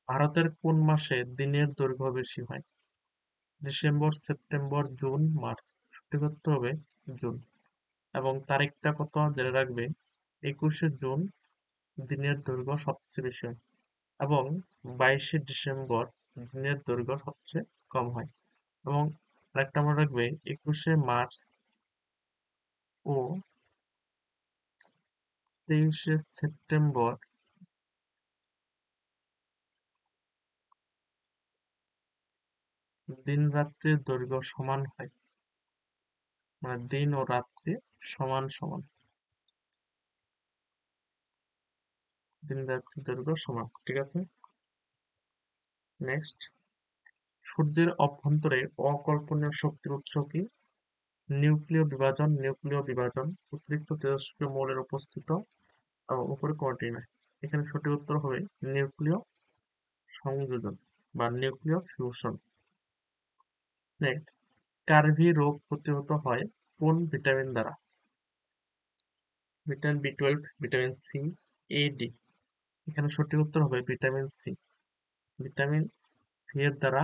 ভারতের কোন মাসে দিনের দৈর্ঘ্য বেশি হয়? December, September, June, March. সঠিক উত্তর হবে জুন। এবং তারিখটা কত জেনে রাখবে, 21শে জুন দিনের দৈর্ঘ্য সবচেয়ে বেশি হয় এবং 22শে ডিসেম্বর দিনের দৈর্ঘ্য সবচেয়ে কম হয়। এবং আরেকটা মনে রাখবে, 21শে মার্চ ও 23শে সেপ্টেম্বর দিন রাত্রির দৈর্ঘ্য সমান হয়, মানে দিন ও রাত্রি সমান সমান, দিন রাত্রির দৈর্ঘ্য সমান। ঠিক আছে, নেক্সট। সূর্যের অভ্যন্তরে অকল্পনীয় শক্তির উৎস কি? নিউক্লীয় বিভাজন, নিউক্লীয় বিভাজন, অতিরিক্ত তেজস্ক্রিয় মৌলের উপস্থিত এবং উপরে কোনটি নয়। এখানে সঠিক উত্তর হবে নিউক্লীয় সংযোজন বা নিউক্লীয় ফিউশন। নেক্সট, স্কারভি রোগ প্রতিহত হয় কোন ভিটামিন দ্বারা? ভিটামিন বি 12, ভিটামিন সি, এ, ডি। এখানে সঠিক উত্তর হবে ভিটামিন সি। ভিটামিন সি এর দ্বারা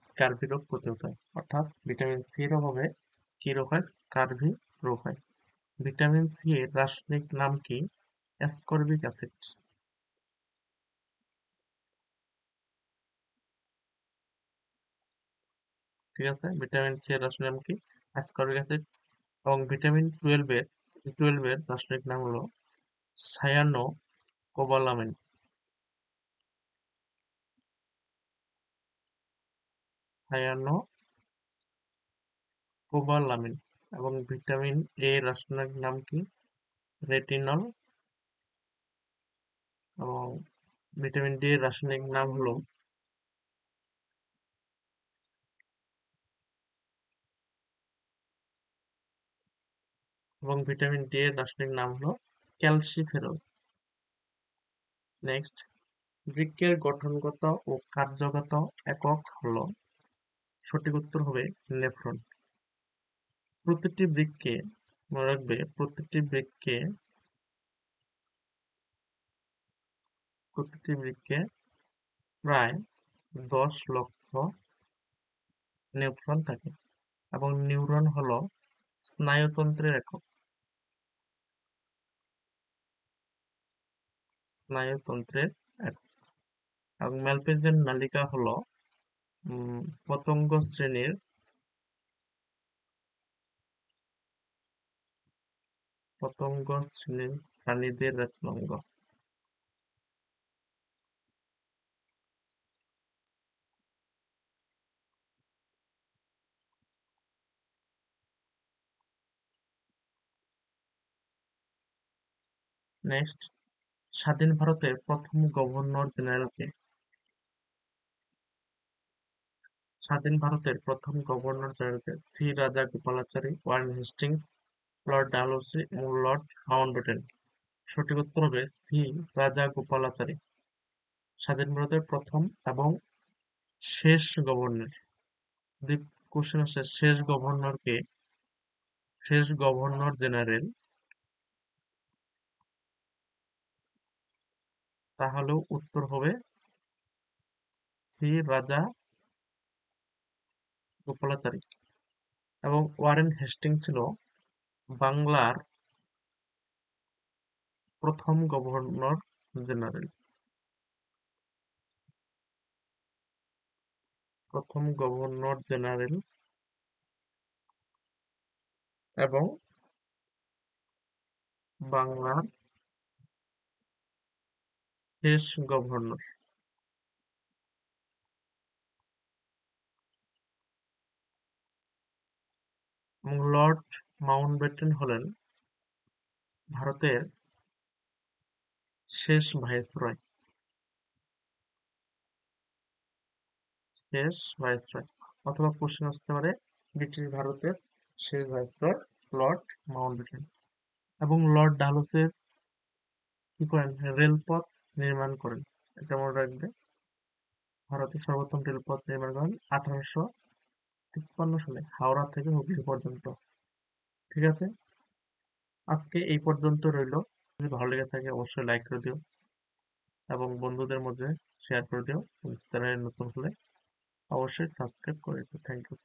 স্কারভি রোগ প্রতিহত হয়, অর্থাৎ ভিটামিন সি এর অভাবে কি রোগ হয়? স্কারভি রোগ হয়। ভিটামিন সি এর রাসায়নিক নাম কি? Ascorbic acid. ঠিক আছে, ভিটামিন সি এর রাসায়নিক নাম কি? Ascorbic acid. এবং ভিটামিন 12 এর রাসায়নিক নাম হলো সায়ানো কোবালামিন। Cyano cobalamin. এবং ভিটামিন এ এর রাসায়নিক নাম কি? রেটিনল। এবং ভিটামিন ডি এর রাসায়নিক নাম হলো ক্যালসিফেরল। নেক্সট, বৃক্কের গঠনগত ও কার্যগত একক হলো, সঠিক উত্তর হবে নেফ্রন। প্রতিটি বৃক্কে, মনে রাখবে, প্রতিটি বৃক্কে প্রায় 10 লক্ষ নিউরন থাকে এবং নিউরন হলো স্নায়ুতন্ত্রের একক। স্নায়ুতন্ত্রের একক। এবং ম্যালপিজিয়ান নালিকা হলো উম, পতঙ্গ শ্রেণীর প্রাণীদের রেতনাঙ্গ। নেক্সট, স্বাধীন ভারতের প্রথম গভর্নর জেনারেল কে? স্বাধীন ভারতের প্রথম গভর্নর জেনারেলকে C Rajagopalachari, Warren Hastings, Lord Dalhousie এবং লর্ড মাউন্টব্যাটেন। সঠিক উত্তর হবে সি রাজাগোপালাচারী। স্বাধীন ভারতের প্রথম এবং শেষ গভর্নর। যদি কোশ্চেন আসে শেষ গভর্নর জেনারেল, তাহলেও উত্তর হবে সি রাজা গোপালাচারী। এবং ওয়ারেন হেস্টিং ছিল বাংলার প্রথম গভর্নর জেনারেল। এবং বাংলার শেষ গভর্নর। এবং লর্ড মাউন্টব্যাটেন হলেন ভারতের শেষ ভাইসরয়। অথবা কোশ্চেন আসতে পারে ব্রিটিশ ভারতের শেষ ভাইসরয় লর্ড মাউন্টব্যাটেন। এবং লর্ড ডালহৌসি কি করেন? রেলপথ নির্মাণ করেন। এটা মনে রাখবে, ভারতের সর্বপ্রথম রেলপথ নির্মাণ করেন 1853 সালে হাওড়া থেকে হুগলি পর্যন্ত। ঠিক আছে, আজকে এই পর্যন্ত রইলো। যদি ভালো লেগে থাকে অবশ্যই লাইক করে দিও এবং বন্ধুদের মধ্যে শেয়ার করে দিও। চ্যানেলে নতুন হলে অবশ্যই সাবস্ক্রাইব করে দিও। Thank you.